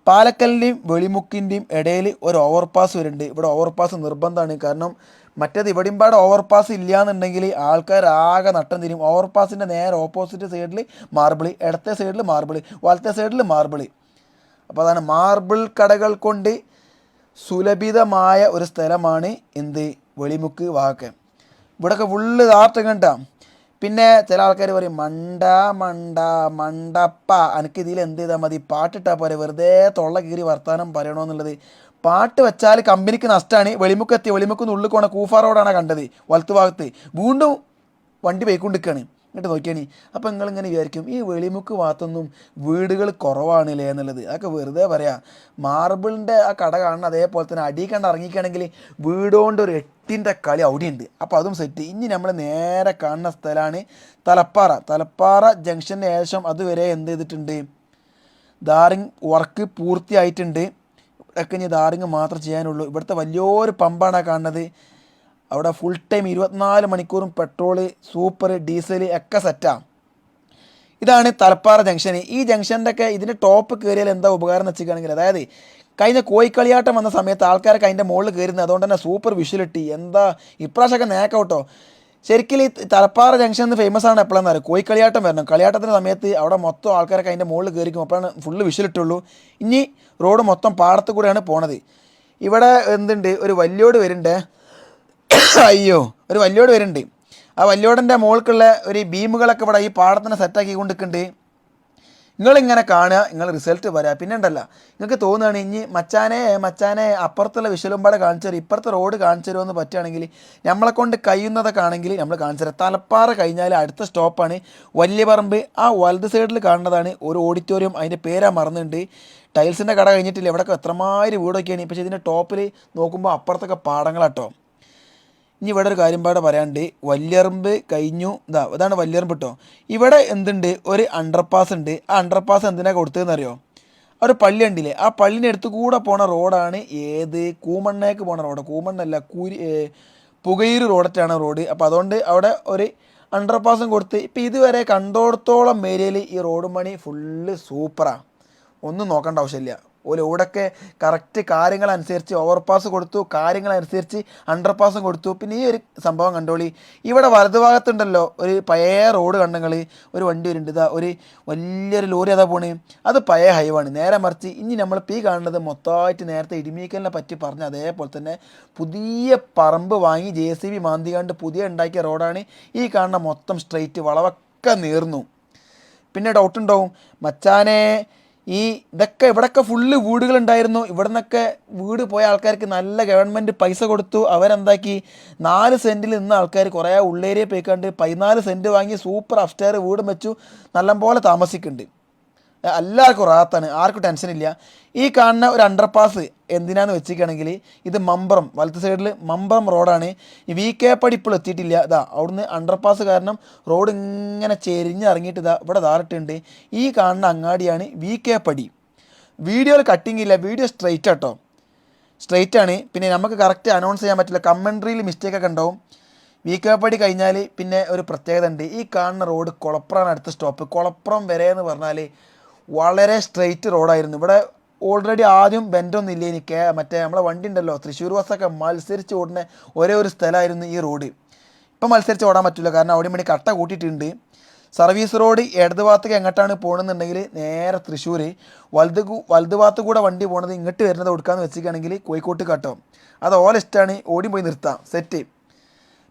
പാലക്കലിൻ്റെയും വെളിമുക്കിൻ്റെയും ഇടയിൽ ഒരു ഓവർപാസ് വരുന്നുണ്ട്. ഇവിടെ ഓവർപാസ് നിർബന്ധമാണ്. കാരണം മറ്റേത് ഇവിടെമ്പാട് ഓവർപാസ് ഇല്ല എന്നുണ്ടെങ്കിൽ ആൾക്കാർ ആകെ നട്ടം തിരിയും. ഓവർപാസിൻ്റെ നേരെ ഓപ്പോസിറ്റ് സൈഡിൽ മാർബിൾ, ഇടത്തെ സൈഡിൽ മാർബിൾ, വലത്തെ സൈഡിൽ മാർബിൾ. അപ്പോൾ അതാണ് മാർബിൾ കടകൾ കൊണ്ട് സുലഭിതമായ ഒരു സ്ഥലമാണ് എന്ത്, വെളിമുക്ക് വാക്ക്. ഇവിടെയൊക്കെ ഫുള്ള് താർട്ടം കണ്ട. പിന്നെ ചില ആൾക്കാർ പറയും മണ്ടപ്പ എനിക്ക് ഇതിൽ എന്ത് ചെയ്താൽ മതി, പാട്ടിട്ടാൽ പോരെ, വെറുതെ തൊള്ള കീറി വർത്താനം പറയണമെന്നുള്ളത്. പാട്ട് വെച്ചാൽ കമ്പനിക്ക് നഷ്ടമാണ്. വെളിമുക്കിന് ഉള്ളിൽ പോണ കൂഫാ റോഡാണ് കണ്ടത്, വലത്ത് ഭാഗത്ത്. വീണ്ടും വണ്ടി പോയിക്കൊണ്ടിരിക്കുകയാണ്. എന്നിട്ട് നോക്കിയാണ്. അപ്പോൾ നിങ്ങളിങ്ങനെ വിചാരിക്കും ഈ വെളിമുക്ക് ഭാഗത്തൊന്നും വീടുകൾ കുറവാണില്ലേ എന്നുള്ളത്. അതൊക്കെ വെറുതെ പറയാം. മാർബിളിൻ്റെ ആ കട കാണണം, അതേപോലെ തന്നെ അടി കണ്ട് ഇറങ്ങിക്കുകയാണെങ്കിൽ വീടുകൊണ്ട് ഒരു 8ൻ്റെ കളി അവിടെയുണ്ട്. അപ്പോൾ അതും സെറ്റ്. ഇനി നമ്മൾ നേരെ കാണുന്ന സ്ഥലമാണ് തലപ്പാറ ജംഗ്ഷന് ശേഷം അതുവരെ എന്ത് ചെയ്തിട്ടുണ്ട്, ധാറിങ് വർക്ക് പൂർത്തിയായിട്ടുണ്ട്. ഒക്കെ ഇനി ധാറിങ് മാത്രം ചെയ്യാനുള്ളൂ. ഇവിടുത്തെ വലിയൊരു പമ്പാണ് കാണുന്നത്. അവിടെ ഫുൾ ടൈം 24 മണിക്കൂറും പെട്രോള്, സൂപ്പർ, ഡീസൽ ഒക്കെ സെറ്റാണ്. ഇതാണ് തലപ്പാറ ജംഗ്ഷൻ. ഈ ജംഗ്ഷൻ്റെ ഒക്കെ ഇതിൻ്റെ ടോപ്പ് കയറിയാൽ എന്താ ഉപകാരം എന്ന് വെച്ചിരിക്കുകയാണെങ്കിൽ, അതായത് കഴിഞ്ഞ കോഴിക്കളിയാട്ടം വന്ന സമയത്ത് ആൾക്കാരൊക്കെ അതിൻ്റെ മുകളിൽ കയറുന്നത്, അതുകൊണ്ട് തന്നെ സൂപ്പർ വിഷ്വലിറ്റി. എന്താ ഇപ്രാവശ്യമൊക്കെ നേക്കൗട്ടോ. ശരിക്കും ഈ തലപ്പാറ ജംഗ്ഷൻ ഫേമസ് ആണ് എപ്പോഴാണെന്ന് അറിയാം, കോഴിക്കളിയാട്ടം വരണം. കളിയാട്ടത്തിൻ്റെ സമയത്ത് അവിടെ മൊത്തം ആൾക്കാരൊക്കെ അതിൻ്റെ മുകളിൽ കയറിക്കും. അപ്പോഴാണ് ഫുള്ള് വിഷ്വലിട്ടുള്ളൂ. ഇനി റോഡ് മൊത്തം പാടത്ത് കൂടെയാണ് പോണത്. ഇവിടെ എന്തുണ്ട്, ഒരു വല്യോട് വരുന്നുണ്ട്. ഒരു വല്യോട് വരുന്നുണ്ട്. ആ വല്യോടിൻ്റെ മുകൾക്കുള്ള ഒരു ബീമുകളൊക്കെ ഇവിടെ ഈ പാടത്തിനെ സെറ്റാക്കി കൊണ്ടിരിക്കുന്നുണ്ട്. നിങ്ങളിങ്ങനെ കാണുക, നിങ്ങൾ റിസൾട്ട് വരാം. പിന്നെ ഉണ്ടല്ല, നിങ്ങൾക്ക് തോന്നുകയാണ് ഇനി മച്ചാനെ അപ്പുറത്തുള്ള വിശലുമ്പാടെ കാണിച്ചു തരും, ഇപ്പുറത്തെ റോഡ് കാണിച്ചു തരുമെന്ന് പറ്റുകയാണെങ്കിൽ നമ്മളെ കൊണ്ട് കഴിയുന്നതൊക്കെ ആണെങ്കിൽ നമ്മൾ കാണിച്ചു തരാം. തലപ്പാറ കഴിഞ്ഞാൽ അടുത്ത സ്റ്റോപ്പാണ് വലിയപറമ്പ്. ആ വലത് സൈഡിൽ കാണുന്നതാണ് ഒരു ഓഡിറ്റോറിയം, അതിൻ്റെ പേരാ മറന്നുണ്ട്. ടൈൽസിൻ്റെ കട കഴിഞ്ഞിട്ടില്ല, ഇവിടെയൊക്കെ എത്രമാതിരി വീടൊക്കെയാണ്. പക്ഷേ ഇതിൻ്റെ ടോപ്പിൽ നോക്കുമ്പോൾ അപ്പുറത്തൊക്കെ പാടങ്ങളാട്ടോ. ഇനി ഇവിടെ ഒരു കാര്യം പാടെ പറയാണ്ട്, വല്യറമ്പ് കഴിഞ്ഞു. ഇതാണ് വല്യറമ്പ് കേട്ടോ. ഇവിടെ എന്തുണ്ട്, ഒരു അണ്ടർപാസ് ഉണ്ട്. ആ അണ്ടർപാസ് എന്തിനാണ് കൊടുത്തതെന്ന് അറിയോ? ഒരു പള്ളി ഉണ്ടില്ലേ, ആ പള്ളിൻ്റെ അടുത്ത് കൂടെ പോണ റോഡാണ് ഏത്, കൂമണ്ണേക്ക് പോണ റോഡ്. കൂമണ്ണല്ല, പുകയൂർ റോഡറ്റാണ് റോഡ്. അപ്പോൾ അതുകൊണ്ട് അവിടെ ഒരു അണ്ടർപാസും കൊടുത്ത് ഇപ്പം ഇതുവരെ കണ്ടോടത്തോളം ഏരിയയിൽ ഈ റോഡ് പണി ഫുള്ള് സൂപ്പറാണ്. ഒന്നും നോക്കേണ്ട ആവശ്യമില്ല. ഇവിടെയൊക്കെ കറക്റ്റ് കാര്യങ്ങളനുസരിച്ച് ഓവർപാസ് കൊടുത്തു, കാര്യങ്ങളനുസരിച്ച് അണ്ടർപാസും കൊടുത്തു. പിന്നെ ഈ ഒരു സംഭവം കണ്ടോളി, ഇവിടെ വലതുഭാഗത്തുണ്ടല്ലോ ഒരു പഴയ റോഡ് കണ്ടങ്ങൾ, ഒരു വണ്ടി വരുന്നുണ്ട്, ഇതാ ഒരു വലിയൊരു ലോറി അതാ പോണ്, അത് പഴയ ഹൈവാണ്. നേരെ മറിച്ച് ഇനി നമ്മളിപ്പോൾ ഈ കാണുന്നത് മൊത്തമായിട്ട് നേരത്തെ ഇടിമീക്കലിനെ പറ്റി പറഞ്ഞ അതേപോലെ തന്നെ പുതിയ പറമ്പ് വാങ്ങി JCB മാന്തികാണ്ട് പുതിയ ഉണ്ടാക്കിയ റോഡാണ്. ഈ കാണുന്ന മൊത്തം സ്ട്രെയിറ്റ് വളവൊക്കെ നീർന്നു. പിന്നെ ഡൗട്ട് ഉണ്ടാവും, മച്ചാനെ ഈ ഇതൊക്കെ ഇവിടെയൊക്കെ ഫുള്ള് വീടുകളുണ്ടായിരുന്നു, ഇവിടെ നിന്നൊക്കെ വീട് പോയ ആൾക്കാർക്ക് നല്ല ഗവൺമെൻറ് പൈസ കൊടുത്തു, അവരെന്താക്കി 4 സെൻറ്റിൽ നിന്ന ആൾക്കാർ കുറേ ഉള്ളേരിയ പോയിക്കാണ്ട് 14 സെൻറ്റ് വാങ്ങി സൂപ്പർ അപ്സ്റ്റെയർ വീടും വെച്ചു നല്ലപോലെ താമസിക്കുന്നുണ്ട്. എല്ലാവർക്കും റാത്താണ്, ആർക്കും ടെൻഷനില്ല. ഈ കാണുന്ന ഒരു അണ്ടർപാസ് എന്തിനാന്ന് വെച്ചിരിക്കുകയാണെങ്കിൽ ഇത് മമ്പറം വലത്ത് സൈഡിൽ മമ്പറം റോഡാണ്. ഈ VK പടി ഇപ്പോൾ എത്തിയിട്ടില്ല. ഇതാ അവിടുന്ന് അണ്ടർപാസ് കാരണം റോഡ് ഇങ്ങനെ ചെരിഞ്ഞിറങ്ങിയിട്ട് ഇതാ ഇവിടെ ധാറിട്ടുണ്ട്. ഈ കാണുന്ന അങ്ങാടിയാണ് VK പടി. വീഡിയോയിൽ കട്ടിങ് ഇല്ല, വീഡിയോ സ്ട്രെയിറ്റ് ആട്ടോ, സ്ട്രെയിറ്റ് ആണ്. പിന്നെ നമുക്ക് കറക്റ്റ് അനൗൺസ് ചെയ്യാൻ പറ്റില്ല, കമൻട്രിയിൽ മിസ്റ്റേക്കൊക്കെ ഉണ്ടാവും. VK പടി കഴിഞ്ഞാൽ പിന്നെ ഒരു പ്രത്യേകത ഉണ്ട്, ഈ കാണുന്ന റോഡ് കുളപ്പുറമാണ് അടുത്ത സ്റ്റോപ്പ്. കുളപ്പുറം വരെ എന്ന് പറഞ്ഞാൽ വളരെ സ്ട്രെയിറ്റ് റോഡായിരുന്നു. ഇവിടെ ഓൾറെഡി ആദ്യം ബെൻഡൊന്നും ഇല്ല, എനിക്ക് മറ്റേ നമ്മളെ വണ്ടി ഉണ്ടല്ലോ തൃശ്ശൂർ ബസ്സൊക്കെ മത്സരിച്ച് ഓടുന്ന ഒരേ ഒരു സ്ഥലമായിരുന്നു ഈ റോഡ്. ഇപ്പം മത്സരിച്ച് ഓടാൻ പറ്റില്ല, കാരണം അവിടെ വേണ്ടി കട്ട കൂട്ടിയിട്ടുണ്ട്. സർവീസ് റോഡ് ഇടത് ഭാഗത്തേക്ക് എങ്ങോട്ടാണ് പോകണമെന്നുണ്ടെങ്കിൽ നേരെ തൃശ്ശൂർ, വലത് ഭാഗത്ത് കൂടെ വണ്ടി പോകണത് ഇങ്ങോട്ട് വരുന്നത് കൊടുക്കാമെന്ന് വെച്ചിരിക്കുകയാണെങ്കിൽ കോഴിക്കോട്ട് കാട്ടോ. അത് ഓല ഇഷ്ടമാണ്, ഓടി പോയി നിർത്താം, സെറ്റ്.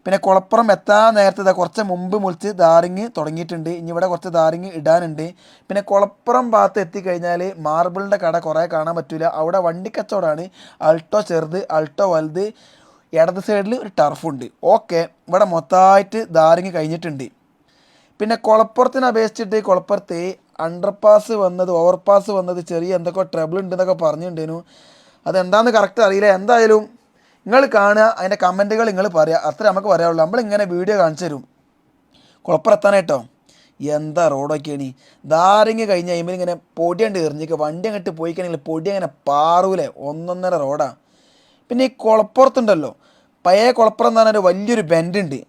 പിന്നെ കുളപ്പുറം എത്താൻ നേരത്തെ കുറച്ച് മുമ്പ് മുളിച്ച് ദാറിങ് തുടങ്ങിയിട്ടുണ്ട്, ഇനി ഇവിടെ കുറച്ച് ദാറിങ് ഇടാനുണ്ട്. പിന്നെ കുളപ്പുറം ഭാഗത്ത് എത്തിക്കഴിഞ്ഞാൽ മാർബിളിൻ്റെ കട കുറേ കാണാൻ പറ്റില്ല, അവിടെ വണ്ടി കച്ചവടമാണ്. അൾട്ടോ ചെറുത്, അൾട്ടോ വലുത്, ഇടത് സൈഡിൽ ഒരു ടർഫുണ്ട്. ഓക്കെ, ഇവിടെ മൊത്തമായിട്ട് ദാറിങ് കഴിഞ്ഞിട്ടുണ്ട്. പിന്നെ കുളപ്പുറത്തിനെ അപേക്ഷിച്ചിട്ട് കുളപ്പുറത്ത് അണ്ടർപാസ് വന്നത്, ഓവർപാസ് വന്നത് ചെറിയ എന്തൊക്കെ ട്രബിൾ ഉണ്ടെന്നൊക്കെ പറഞ്ഞിട്ടുണ്ടേനു. അതെന്താണെന്ന് കറക്റ്റ് അറിയില്ല. എന്തായാലും നിങ്ങൾ കാണുക, അതിൻ്റെ കമൻറ്റുകൾ നിങ്ങൾ പറയുക, അത്ര നമുക്ക് പറയാനുള്ളൂ. നമ്മളിങ്ങനെ വീഡിയോ കാണിച്ചു തരും. കുഴപ്പമെത്താനായിട്ടോ. എന്താ റോഡൊക്കെയാണ് ധാരിങ് കഴിഞ്ഞ കഴിയുമ്പോൾ ഇങ്ങനെ പൊടിയണ്ട് എറിഞ്ഞിക്കുക, വണ്ടി അങ്ങോട്ട് പോയിക്കണമെങ്കിൽ പൊടി അങ്ങനെ പാറൂലേ, ഒന്നൊന്നര റോഡാണ്. പിന്നെ ഈ കുളപ്പുറത്തുണ്ടല്ലോ, പഴയ കുളപ്പുറം എന്ന് പറഞ്ഞാൽ വലിയൊരു ബെൻഡുണ്ട്,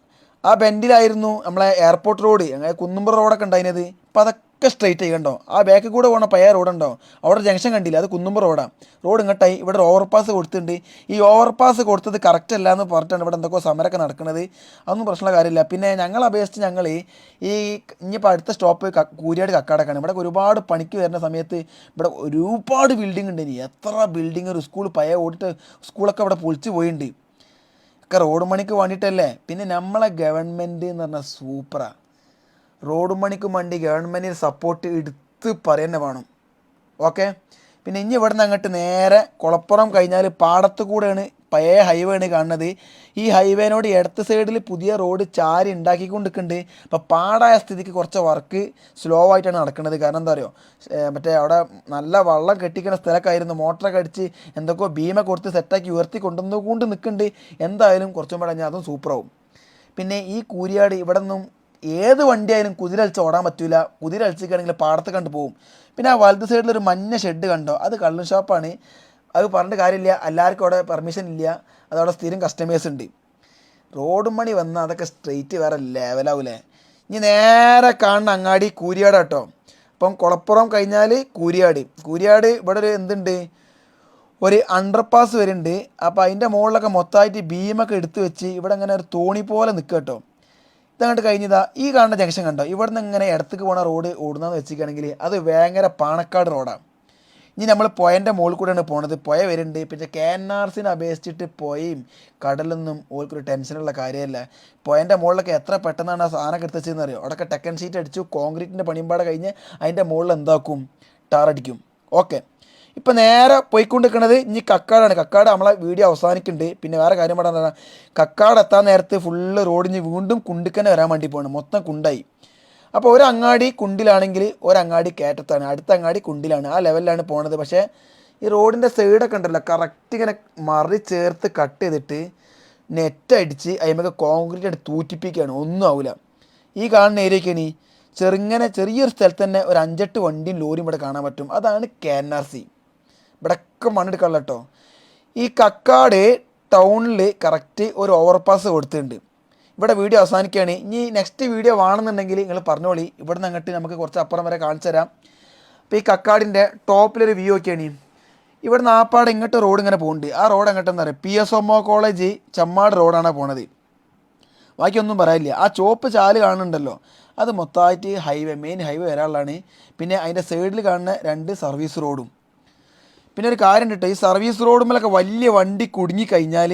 ആ ബെൻഡിലായിരുന്നു നമ്മളെ എയർപോർട്ട് റോഡ്, അങ്ങനെ കുന്നുംപുറം റോഡൊക്കെ ഉണ്ടായിരുന്നത്. ഇപ്പം അതൊക്കെ സ്ട്രെയിറ്റ് ആയി കണ്ടോ. ആ ബാക്കിൽ കൂടെ പോകണ പഴയ റോഡുണ്ടോ, അവിടെ ജംഗ്ഷൻ കണ്ടില്ല, അത് കുന്നുംപുറം റോഡാണ്. റോഡ് ഇങ്ങോട്ടായി, ഇവിടെ ഒരു ഓവർപാസ് കൊടുത്തിട്ടുണ്ട്. ഈ ഓവർപാസ് കൊടുത്തത് കറക്റ്റ് അല്ല എന്ന് പറഞ്ഞിട്ടാണ് ഇവിടെ എന്തൊക്കെ സമരമൊക്കെ നടക്കുന്നത്. അതൊന്നും പ്രശ്നമുള്ള കാര്യമില്ല. പിന്നെ ഞങ്ങൾ അപേക്ഷിച്ച് ഞങ്ങൾ ഈ ഇനിയിപ്പോൾ അടുത്ത സ്റ്റോപ്പ് കൂരിയാട് കക്കാടക്കാണ്. ഇവിടെ ഒരുപാട് പണിക്ക് വരുന്ന സമയത്ത് ഇവിടെ ഒരുപാട് ബിൽഡിംഗ് ഉണ്ട്. ഇനി എത്ര ബിൽഡിംഗ്, ഒരു സ്കൂൾ പഴയ ഓടിട്ട് സ്കൂളൊക്കെ ഇവിടെ പൊളിച്ച് പോയിട്ടുണ്ട്, ഒക്കെ റോഡ് പണിക്ക് വേണ്ടിയിട്ടല്ലേ. പിന്നെ നമ്മളെ ഗവൺമെൻറ് എന്ന് പറഞ്ഞാൽ സൂപ്പറാണ്. റോഡ് പണിക്ക് വേണ്ടി ഗവൺമെൻറ്റിന് സപ്പോർട്ട് എടുത്ത് പറയുന്നത് വേണം. ഓക്കെ, പിന്നെ ഇനി ഇവിടെ നിന്ന് അങ്ങോട്ട് നേരെ കുളപ്പുറം കഴിഞ്ഞാൽ പാടത്ത് കൂടെയാണ് പഴയ ഹൈവേ ആണ് കാണുന്നത്. ഈ ഹൈവേനോട് ഇടത്ത് സൈഡിൽ പുതിയ റോഡ് ചാരി ഉണ്ടാക്കിക്കൊണ്ടിരിക്കുന്നുണ്ട്. അപ്പോൾ പാടായ സ്ഥിതിക്ക് കുറച്ച് വർക്ക് സ്ലോ ആയിട്ടാണ് നടക്കുന്നത്. കാരണം എന്താ പറയുക, മറ്റേ അവിടെ നല്ല വെള്ളം കെട്ടിക്കുന്ന സ്ഥലമൊക്കെ ആയിരുന്നു, മോട്ടറൊക്കെ അടിച്ച് എന്തൊക്കെയോ ഭീമ കൊടുത്ത് സെറ്റാക്കി ഉയർത്തി കൊണ്ടുവന്നുകൊണ്ട് നിൽക്കുന്നുണ്ട്. എന്തായാലും കുറച്ചും കൂടെ കഴിഞ്ഞാൽ അതും സൂപ്പറാവും. പിന്നെ ഈ കൂരിയാട് ഇവിടെ നിന്നും ഏത് വണ്ടിയായാലും കുതിരലിച്ച് ഓടാൻ പറ്റില്ല, കുതിരലിച്ചിക്കുകയാണെങ്കിൽ പാടത്ത് കണ്ട് പോകും. പിന്നെ ആ വലത് സൈഡിലൊരു മഞ്ഞ ഷെഡ് കണ്ടോ, അത് കള്ളൻ ഷോപ്പാണ്. അത് പറഞ്ഞിട്ട് കാര്യമില്ല, എല്ലാവർക്കും അവിടെ പെർമിഷൻ ഇല്ല, അതവിടെ സ്ഥിരം കസ്റ്റമേഴ്സ് ഉണ്ട്. റോഡും പണി വന്നാൽ അതൊക്കെ സ്ട്രെയിറ്റ് വേറെ ലെവലാവൂലേ. ഇനി നേരെ കാണുന്ന അങ്ങാടി കൂരിയാട് കേട്ടോ. അപ്പം കുളപ്പുറം കഴിഞ്ഞാൽ കൂരിയാട് ഇവിടെ ഒരു എന്തുണ്ട്, ഒരു അണ്ടർപാസ് വരുന്നുണ്ട്. അപ്പോൾ അതിൻ്റെ മുകളിലൊക്കെ മൊത്തമായിട്ട് ഭീമൊക്കെ എടുത്ത് വെച്ച് ഇവിടെ അങ്ങനെ ഒരു തോണി പോലെ നിൽക്കുക കേട്ടോ. ഇതങ്ങോട്ട് കഴിഞ്ഞതാ ഈ കാണുന്ന ജംഗ്ഷൻ കണ്ടോ, ഇവിടെ നിന്ന് ഇങ്ങനെ ഇടത്തേക്ക് പോണ റോഡ് ഓടുന്നതെന്ന് വെച്ചിരിക്കുകയാണെങ്കിൽ അത് വേങ്ങര പാണക്കാട് റോഡാണ്. ഇനി നമ്മൾ പുഴൻ്റെ മുകളിൽ കൂടെയാണ് പോണത്, പുഴ വരുന്നുണ്ട്. പിന്നെ KNRസിനെ അപേക്ഷിച്ചിട്ട് പുഴയും കടലൊന്നും ഓൾക്കൊരു ടെൻഷനുള്ള കാര്യമല്ല. പുഴൻ്റെ മുകളിലൊക്കെ എത്ര പെട്ടെന്നാണ് ആ സാധനമൊക്കെ എടുത്ത് വെച്ചതെന്ന് അറിയോ. അവിടെയൊക്കെ ടെക്കൻ ഷീറ്റ് അടിച്ചു, കോൺക്രീറ്റിൻ്റെ പണിമ്പാടെ കഴിഞ്ഞ് അതിൻ്റെ മുകളിൽ എന്താക്കും, ടാറടിക്കും. ഓക്കെ, ഇപ്പം നേരെ പോയിക്കൊണ്ടിരിക്കുന്നത് ഇനി കക്കാടാണ്. കക്കാട് നമ്മളെ വീഡിയോ അവസാനിക്കുന്നുണ്ട്. പിന്നെ വേറെ കാര്യം പറയാൻ, കക്കാട് എത്താൻ നേരത്ത് ഫുള്ള് റോഡിന് വീണ്ടും കുണ്ടിക്കന്നെ വരാൻ വേണ്ടി പോകണം, മൊത്തം കുണ്ടായി. അപ്പോൾ ഒരു അങ്ങാടി കുണ്ടിലാണെങ്കിൽ ഒരങ്ങാടി കയറ്റത്താണ്, അടുത്ത അങ്ങാടി കുണ്ടിലാണ്, ആ ലെവലിലാണ് പോണത്. പക്ഷേ ഈ റോഡിൻ്റെ സൈഡൊക്കെ ഉണ്ടല്ലോ കറക്റ്റ് ഇങ്ങനെ മറി ചേർത്ത് കട്ട് ചെയ്തിട്ട് നെറ്റ് അടിച്ച് അതിമൊക്കെ കോൺക്രീറ്റ് ആയിട്ട് തൂറ്റിപ്പിക്കുകയാണ്, ഒന്നും ആവില്ല. ഈ കാണുന്ന ഏരിയയ്ക്കാണ് ചെറിയൊരു സ്ഥലത്ത് തന്നെ ഒരു 5-8 വണ്ടിയും ലോറിയും ഇവിടെ കാണാൻ പറ്റും. അതാണ് KNRC. ഇവിടെയൊക്കെ മണ്ണെടുക്കാനുള്ള കേട്ടോ. ഈ കക്കാട് ടൗണിൽ കറക്റ്റ് ഒരു ഓവർപാസ് കൊടുത്തിട്ടുണ്ട്. ഇവിടെ വീഡിയോ അവസാനിക്കുകയാണ്. ഇനി നെക്സ്റ്റ് വീഡിയോ വേണമെന്നുണ്ടെങ്കിൽ നിങ്ങൾ പറഞ്ഞോളി, ഇവിടെ നിന്ന് അങ്ങോട്ട് നമുക്ക് കുറച്ച് അപ്പുറം വരെ കാണിച്ചു തരാം. അപ്പോൾ ഈ കക്കാടിൻ്റെ ടോപ്പിലൊരു വ്യൂ ഒക്കെയാണ്. ഇവിടെ നാപ്പാട് ഇങ്ങോട്ട് റോഡ് ഇങ്ങനെ പോകുന്നുണ്ട്. ആ റോഡ് എങ്ങോട്ടെന്ന് പറയുക PSMO കോളേജ് ചമ്മാട് റോഡാണ് പോണത്. ബാക്കിയൊന്നും പറയാനില്ല. ആ ചുവപ്പ് ചാല് കാണുന്നുണ്ടല്ലോ, അത് മൊത്തമായിട്ട് ഹൈവേ, മെയിൻ ഹൈവേ വരാനുള്ളതാണ്. പിന്നെ അതിൻ്റെ സൈഡിൽ കാണുന്ന 2 സർവീസ് റോഡും. പിന്നെ ഒരു കാര്യം ഉണ്ട് കേട്ടോ, ഈ സർവീസ് റോഡുമ്മലൊക്കെ വലിയ വണ്ടി കുടുങ്ങിക്കഴിഞ്ഞാൽ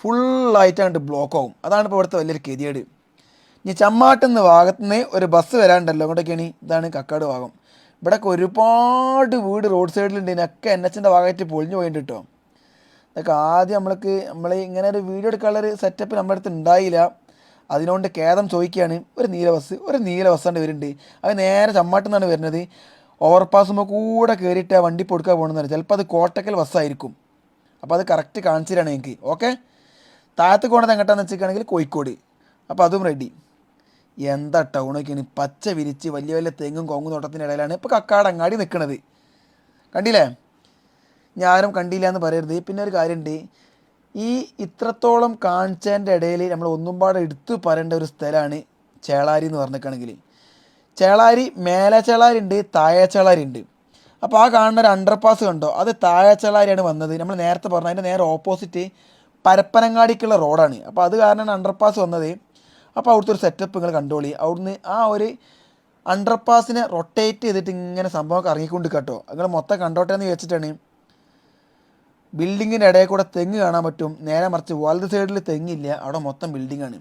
ഫുള്ളായിട്ടാണ്ട് ബ്ലോക്ക് ആവും. അതാണ് ഇപ്പോൾ ഇവിടുത്തെ വലിയൊരു ഗതികേട്. ഇനി ചമ്മാട്ടുന്ന ഭാഗത്തുനിന്ന് ഒരു ബസ് വരാനുണ്ടല്ലോ, അങ്ങോട്ടൊക്കെയാണ്. ഇതാണ് കക്കാട് ഭാഗം. ഇവിടെയൊക്കെ ഒരുപാട് വീട് റോഡ് സൈഡിലുണ്ട്. ഇതിനൊക്കെ NHൻ്റെ ഭാഗമായിട്ട് പൊളിഞ്ഞു പോയിട്ട് കേട്ടോ. അതൊക്കെ ആദ്യം നമ്മൾ ഇങ്ങനെ ഒരു വീഡിയോ എടുക്കാനുള്ളൊരു സെറ്റപ്പ് നമ്മുടെ അടുത്ത് ഉണ്ടായില്ല. അതിനോണ്ട് ഖേദം ചോദിക്കുകയാണ്. ഒരു നീല ബസ്സാണ്ട് വരുന്നുണ്ട്. അത് നേരെ ചമ്മാട്ടിൽ നിന്നാണ് വരുന്നത്. ഓവർപാസുമ്പോൾ കൂടെ കയറിയിട്ട് വണ്ടി പൊടുക്കാൻ പോകണമെന്ന്. ചിലപ്പോൾ അത് കോട്ടക്കൽ ബസ്സായിരിക്കും. അപ്പോൾ അത് കറക്റ്റ് കാണിച്ചു തരാണ് എനിക്ക്. ഓക്കെ, താഴത്ത് പോകണത് എങ്ങോട്ടാന്ന് വെച്ചിട്ടാണെങ്കിൽ കോഴിക്കോട്. അപ്പോൾ അതും റെഡി. എന്താ ടൗണൊക്കെയാണ്, പച്ച വിരിച്ച് വലിയ വലിയ തെങ്ങും കൊങ്ങും തോട്ടത്തിൻ്റെ ഇടയിലാണ് ഇപ്പോൾ കക്കാടങ്ങാടി നിൽക്കുന്നത്. കണ്ടില്ലേ? ഞാനും കണ്ടില്ല എന്ന് പറയരുത്. പിന്നെ ഒരു കാര്യമുണ്ട്, ഈ ഇത്രത്തോളം കാണിച്ചതിൻ്റെ ഇടയിൽ നമ്മൾ ഒന്നും പാടെ എടുത്തു പറയേണ്ട ഒരു സ്ഥലമാണ് ചേളാരി എന്ന് പറഞ്ഞിരിക്കുകയാണെങ്കിൽ. ചേളാരി മേലെ ചേളാരി ഉണ്ട്, താഴെ ചേളാരി ഉണ്ട്. അപ്പോൾ ആ കാണുന്ന ഒരു അണ്ടർപാസ് കണ്ടോ, അത് താഴെ ചേളാരിയാണ് വന്നത്. നമ്മൾ നേരത്തെ പറഞ്ഞ അതിൻ്റെ നേരെ ഓപ്പോസിറ്റ് പരപ്പനങ്ങാടിക്കുള്ള റോഡാണ്. അപ്പോൾ അത് കാരണമാണ് അണ്ടർപാസ് വന്നത്. അപ്പോൾ അവിടുത്തെ ഒരു സെറ്റപ്പ് നിങ്ങൾ കണ്ടോളി. അവിടുന്ന് ആ ഒരു അണ്ടർപാസിനെ റൊട്ടേറ്റ് ചെയ്തിട്ട് ഇങ്ങനെ സംഭവമൊക്കെ ഇറങ്ങിക്കൊണ്ട് കേട്ടോ. നിങ്ങൾ മൊത്തം കണ്ടോട്ടെ എന്ന് വെച്ചിട്ടാണ്. ബിൽഡിങ്ങിൻ്റെ ഇടയിൽ കൂടെ തെങ്ങ് കാണാൻ പറ്റും. നേരെ മറിച്ച് വലത് സൈഡിൽ തെങ്ങില്ല, അവിടെ മൊത്തം ബിൽഡിങ്ങാണ്.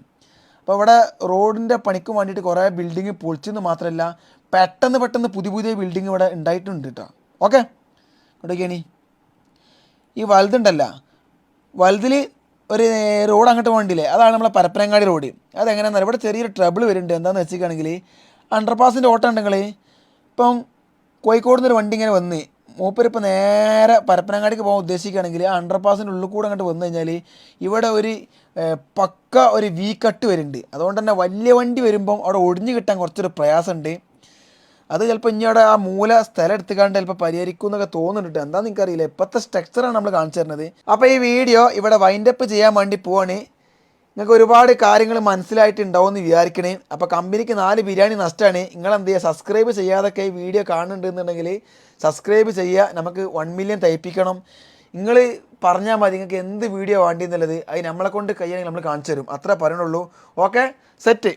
അപ്പോൾ ഇവിടെ റോഡിൻ്റെ പണിക്ക് വേണ്ടിയിട്ട് കുറേ ബിൽഡിങ് പൊളിച്ചെന്ന് മാത്രമല്ല, പെട്ടെന്ന് പുതിയ ബിൽഡിങ് ഇവിടെ ഉണ്ടായിട്ടുണ്ട് കേട്ടോ. ഓക്കെ, ഇവിടേക്കാണ് ഈ വലുതുണ്ടല്ല, വലുതിൽ ഒരു റോഡ് അങ്ങോട്ട് വേണ്ടിയില്ലേ, അതാണ് നമ്മളെ പരപ്പനങ്ങാടി റോഡ്. അതെങ്ങനെയാണെന്ന് ഇവിടെ ചെറിയൊരു ട്രബിൾ വരുന്നുണ്ട്. എന്താണെന്ന് വെച്ചിട്ടാണെങ്കിൽ അണ്ടർപാസിൻ്റെ ഓട്ടം ഉണ്ടെങ്കിൽ ഇപ്പം കോഴിക്കോട് നിന്നൊരു വണ്ടി ഇങ്ങനെ വന്ന് മൂപ്പരിപ്പോൾ നേരെ പരപ്പനങ്ങാടിക്ക് പോകാൻ ഉദ്ദേശിക്കുകയാണെങ്കിൽ ആ അണ്ടർപാസിൻ്റെ ഉള്ളിൽ കൂടെ അങ്ങോട്ട് വന്നു കഴിഞ്ഞാൽ ഇവിടെ ഒരു പക്ക ഒരു വി കട്ട് വരുന്നുണ്ട്. അതുകൊണ്ട് തന്നെ വലിയ വണ്ടി വരുമ്പം അവിടെ ഒടിഞ്ഞു കിട്ടാൻ കുറച്ചൊരു പ്രയാസമുണ്ട്. അത് ചിലപ്പോൾ ഇനി അവിടെ ആ മൂല സ്ഥലം എടുത്തുകൊണ്ട് ചിലപ്പോൾ പരിഹരിക്കും എന്നൊക്കെ തോന്നുന്നുണ്ട്. എന്താണെന്ന് എനിക്കറിയില്ല. ഇപ്പോഴത്തെ സ്ട്രക്ചറാണ് നമ്മൾ കാണിച്ചു തരുന്നത്. അപ്പോൾ ഈ വീഡിയോ ഇവിടെ വൈൻഡപ്പ് ചെയ്യാൻ വേണ്ടി പോവാണ്. നിങ്ങൾക്ക് ഒരുപാട് കാര്യങ്ങൾ മനസ്സിലായിട്ടുണ്ടാവും എന്ന് വിചാരിക്കണേ. അപ്പോൾ കമ്പനിക്ക് 4 ബിരിയാണി നഷ്ടമാണ്. നിങ്ങളെന്ത് ചെയ്യുക, സബ്സ്ക്രൈബ് ചെയ്യാതൊക്കെ ഈ വീഡിയോ കാണുന്നുണ്ടെന്നുണ്ടെങ്കിൽ സബ്സ്ക്രൈബ് ചെയ്യുക. നമുക്ക് 1 മില്യൺ തയ്പ്പിക്കണം. നിങ്ങൾ പറഞ്ഞാൽ മതി നിങ്ങൾക്ക് എന്ത് വീഡിയോ വേണ്ടി എന്നുള്ളത്. അത് നമ്മളെ കൊണ്ട് കഴിയുകയാണെങ്കിൽ നമ്മൾ കാണിച്ചു തരും. അത്ര പറയണുള്ളൂ. Okay, set.